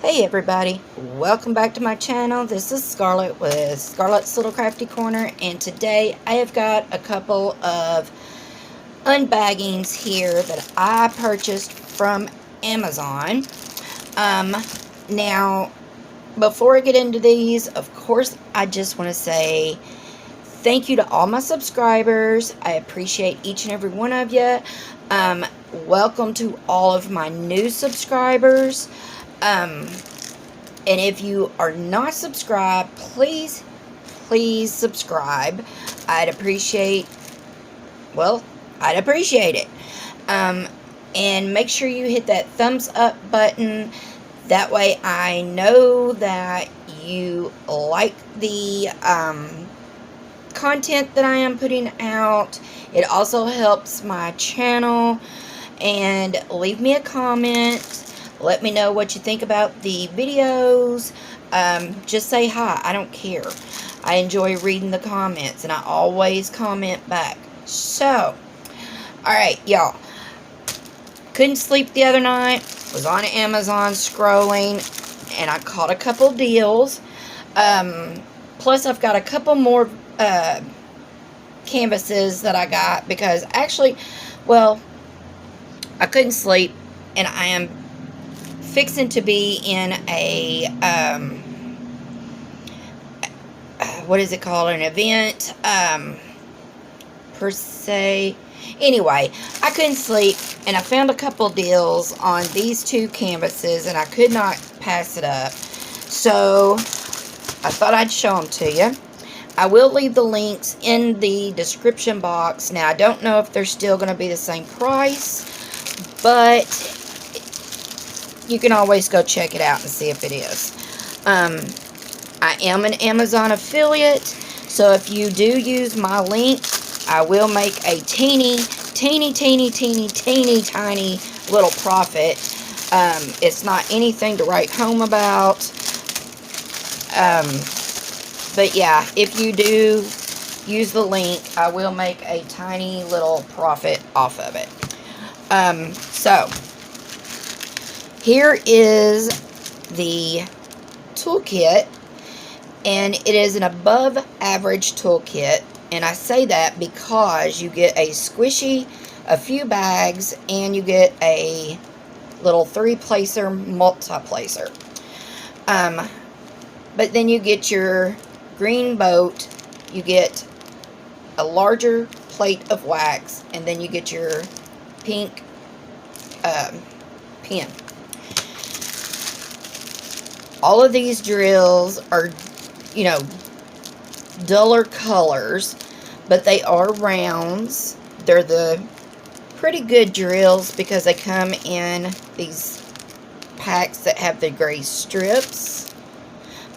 Hey everybody, welcome back to my channel. This is Scarlet with Scarlet's Little Crafty Corner, and today I have got a couple of unbaggings here that I purchased from Amazon. Now, before I get into these, of course, I just want to say thank you to all my subscribers. I appreciate each and every one of you. Welcome to all of my new subscribers. And if you are not subscribed, please subscribe. I'd appreciate it. And make sure you hit that thumbs up button. That way I know that you like the content that I am putting out. It also helps my channel. And leave me a comment. Let me know what you think about the videos. Just say hi. I don't care. I enjoy reading the comments, and I always comment back. So, alright, y'all. Couldn't sleep the other night. Was on Amazon scrolling, and I caught a couple deals. Plus, I've got a couple more canvases that I got because actually, well, I couldn't sleep, and I am fixing to be in a, what is it called, an event, per se. Anyway, I couldn't sleep, and I found a couple deals on these two canvases, and I could not pass it up. So, I thought I'd show them to you. I will leave the links in the description box. Now, I don't know if they're still going to be the same price, but you can always go check it out and see if it is. I am an Amazon affiliate, so if you do use my link, I will make a teeny tiny little profit. It's not anything to write home about. But yeah, if you do use the link, I will make a tiny little profit off of it. So, here is the toolkit, and it is an above average toolkit, and I say that because you get a squishy, a few bags, and you get a little 3-placer multi-placer. But then you get your green boat, you get a larger plate of wax, and then you get your pink pen. All of these drills are, you know, duller colors, but they are rounds. They're the pretty good drills because they come in these packs that have the gray strips.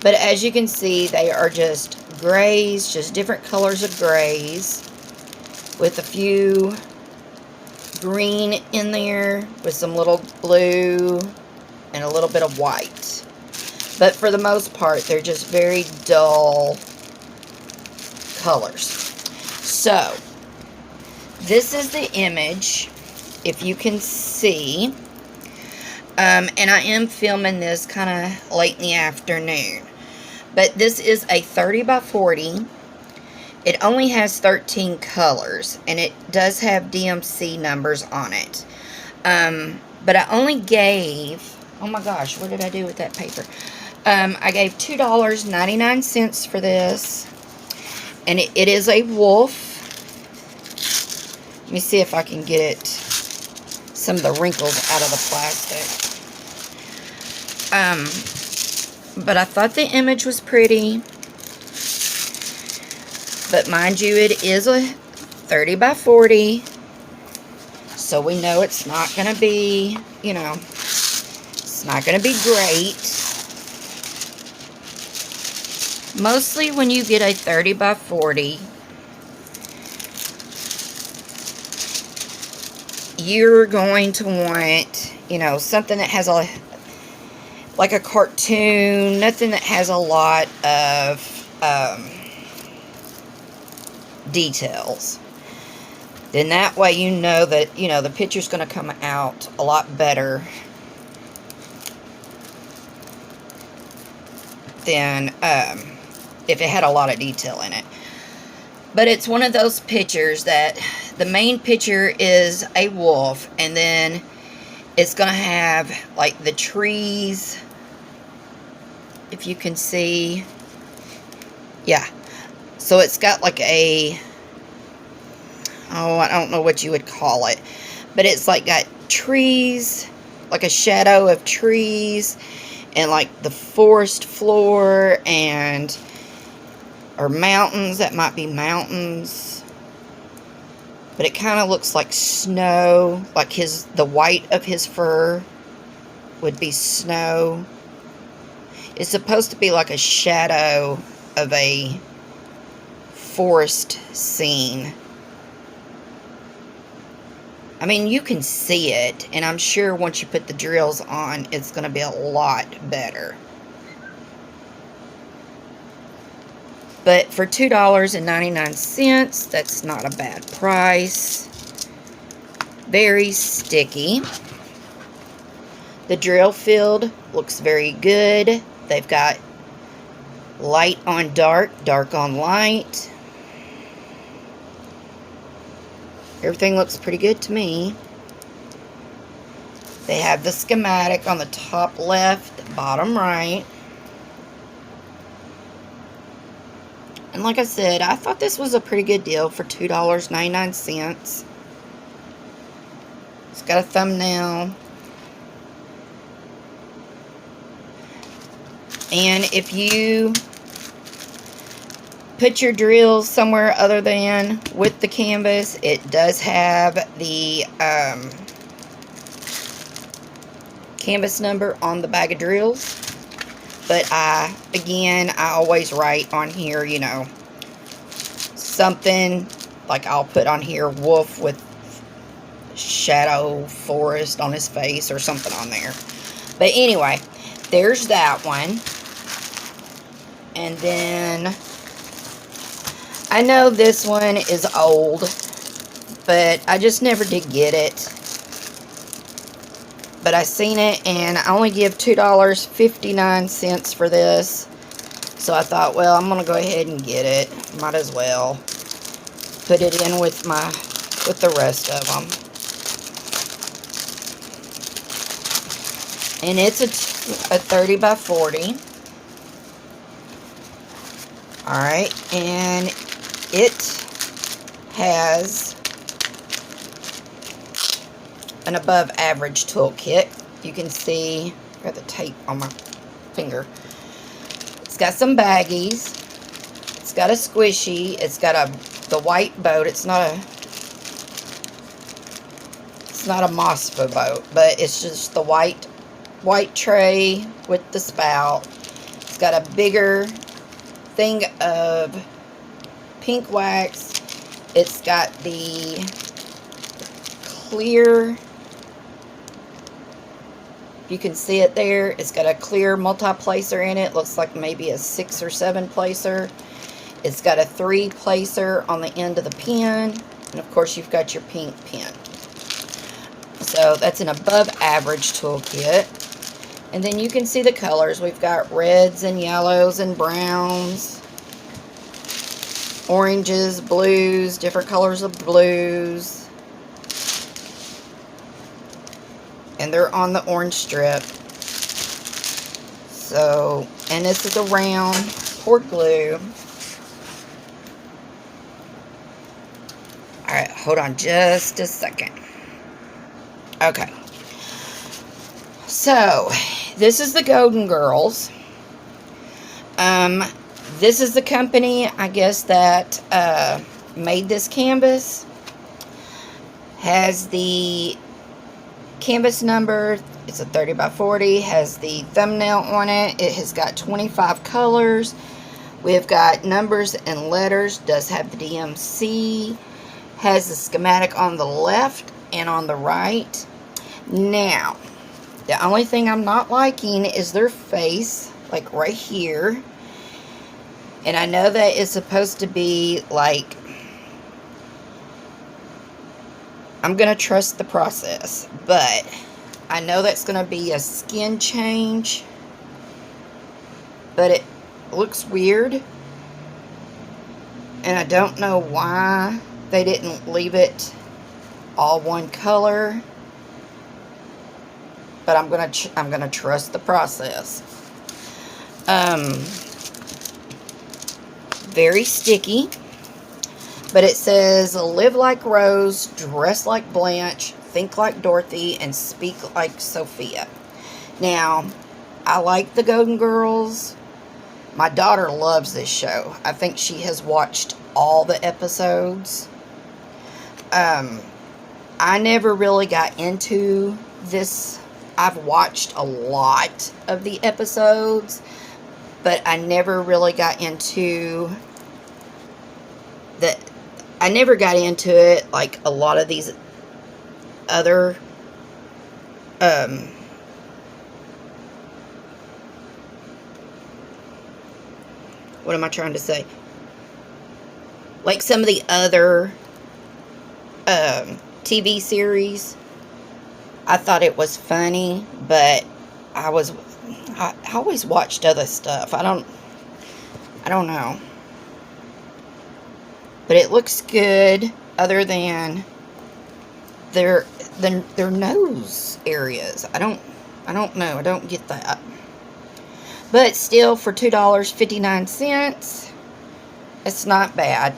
But as you can see, they are just grays, just different colors of grays, with a few green in there, with some little blue and a little bit of white. But for the most part, they're just very dull colors. So, this is the image, if you can see. And I am filming this kind of late in the afternoon. But this is a 30 by 40. It only has 13 colors, and it does have DMC numbers on it. But I only gave, oh my gosh, what did I do with that paper? I gave $2.99 for this, and it is a wolf. Let me see if I can get some of the wrinkles out of the plastic. But I thought the image was pretty. But mind you, it is a 30 by 40. So we know it's not going to be, you know, it's not going to be great. Mostly when you get a 30 by 40, you're going to want, you know, something that has a, like a cartoon, nothing that has a lot of details. Then that way you know that, you know, the picture's going to come out a lot better than if it had a lot of detail in it. But it's one of those pictures that the main picture is a wolf, and then it's going to have like the trees, if you can see. Yeah. So it's got like a, oh, I don't know what you would call it, but it's like got trees, like a shadow of trees, and like the forest floor, and or mountains. That might be mountains, but it kind of looks like snow, like the white of his fur would be snow. It's supposed to be like a shadow of a forest scene. I mean, you can see it, and I'm sure once you put the drills on, it's going to be a lot better. But for $2.99, that's not a bad price. Very sticky. The drill field looks very good. They've got light on dark, dark on light. Everything looks pretty good to me. They have the schematic on the top left, bottom right. And like I said, I thought this was a pretty good deal for $2.99. It's got a thumbnail. And if you put your drills somewhere other than with the canvas, it does have the canvas number on the bag of drills. But I always write on here, you know, something like I'll put on here wolf with shadow forest on his face or something on there. But anyway, there's that one. And then I know this one is old, but I just never did get it. But I seen it, and I only give $2.59 for this. So I thought, well, I'm gonna go ahead and get it. Might as well put it in with the rest of them. And it's a 30 by 40. All right, and it has an above average toolkit. You can see, I've got the tape on my finger. It's got some baggies. It's got a squishy. It's got the white boat. It's not a Mosfa boat, but it's just the white tray with the spout. It's got a bigger thing of pink wax. It's got the clear, you can see it there. It's got a clear multi-placer in it. Looks like maybe a 6 or 7 placer. It's got a 3 placer on the end of the pen. And of course you've got your pink pen. So that's an above average toolkit. And then you can see the colors. We've got reds and yellows and browns, oranges, blues, different colors of blues. And they're on the orange strip. So, and this is a round poured glue. Alright, hold on just a second. Okay. So, this is the Golden Girls. This is the company, I guess, that made this canvas. Has the canvas number. It's a 30 by 40. Has the thumbnail on it. It has got 25 colors. We've got numbers and letters. Does have the DMC. Has the schematic on the left and on the right. Now, the only thing I'm not liking is their face, like right here. And I know that it's supposed to be like, I'm going to trust the process, but I know that's going to be a skin change. But looks weird. And I don't know why they didn't leave it all one color. But I'm gonna trust the process. Very sticky. But it says, live like Rose, dress like Blanche, think like Dorothy, and speak like Sophia. Now, I like the Golden Girls. My daughter loves this show. I think she has watched all the episodes. I never really got into this. I've watched a lot of the episodes, but I never really got into the... I never got into it like a lot of these other what am I trying to say? Like some of the other TV series. I thought it was funny, but I always watched other stuff. I don't know. But it looks good, other than their nose areas. I don't know. I don't get that. But still, for $2.59, it's not bad.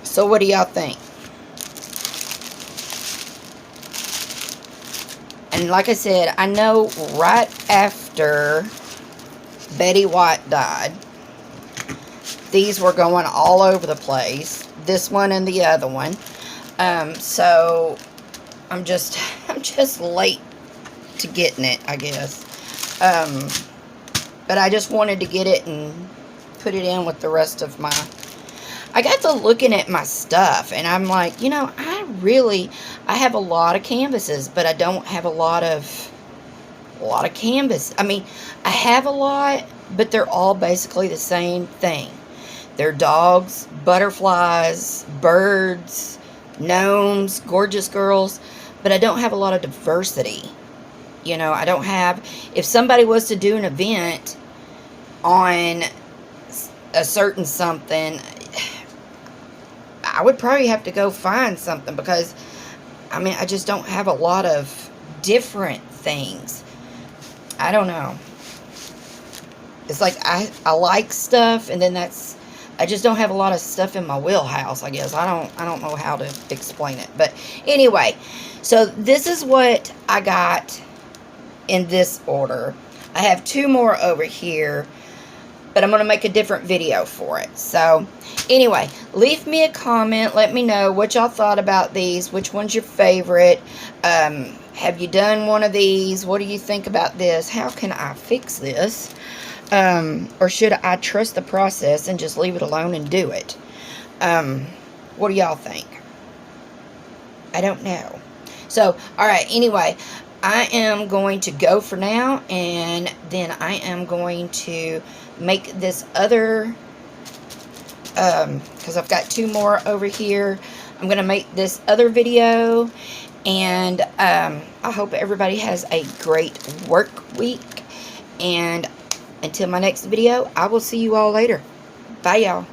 So what do y'all think? And like I said, I know right after Betty White died, these were going all over the place. This one and the other one. So I'm just late to getting it, I guess. But I just wanted to get it and put it in with the rest of my... I got to looking at my stuff, and I'm like, you know, I have a lot of canvases, but I don't have a lot of canvas. I mean, I have a lot, but they're all basically the same thing. They're dogs, butterflies, birds, gnomes, gorgeous girls, but I don't have a lot of diversity. You know, I don't have... If somebody was to do an event on a certain something, I would probably have to go find something, because, I mean, I just don't have a lot of different things. I don't know. It's like I like stuff, and then I just don't have a lot of stuff in my wheelhouse, I guess. I don't know how to explain it. But anyway, so this is what I got in this order. I have 2 more over here, but I'm going to make a different video for it. So anyway, leave me a comment. Let me know what y'all thought about these. Which one's your favorite? Have you done one of these? What do you think about this? How can I fix this? Or should I trust the process and just leave it alone and do it? What do y'all think? I don't know. So, alright, anyway, I am going to go for now, and then I am going to make this other, because I've got 2 more over here. I'm going to make this other video, and I hope everybody has a great work week, and until my next video, I will see you all later. Bye, y'all.